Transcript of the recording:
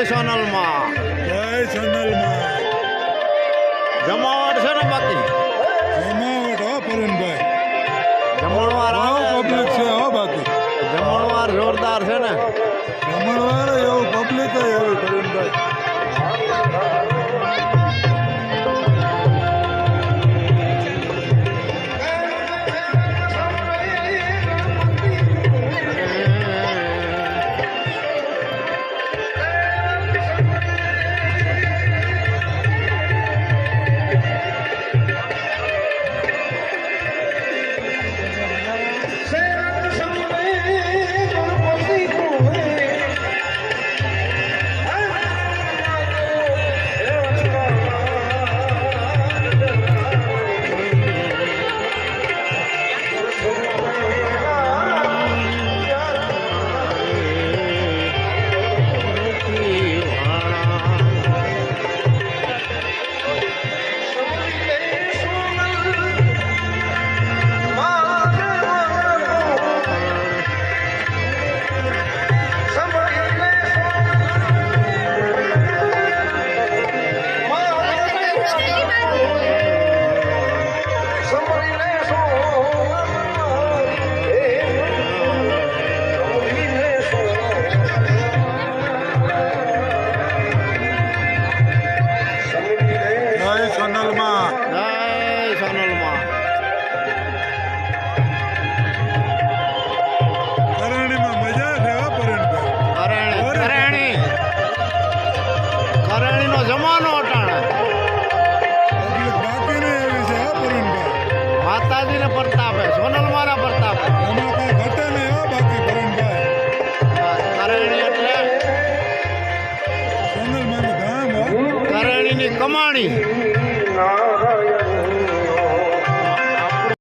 સોનલમાં જમાવટ છે ને બાકી જમાવટ હો પરણભાઈ જમણવાર પબ્લિક છે હો બાકી જમણવાર જોરદાર છે ને જમણવાર એવું પબ્લિક એવું પરણભાઈ જમાનો અટાણે માતાજીને પ્રતાપે સોનલ મારા પ્રતાપે ઘટે નહીં હો બાકી પરણભાઈ કરણી એટલે સોનલ મારું ગામ હો કરણીની કમાણી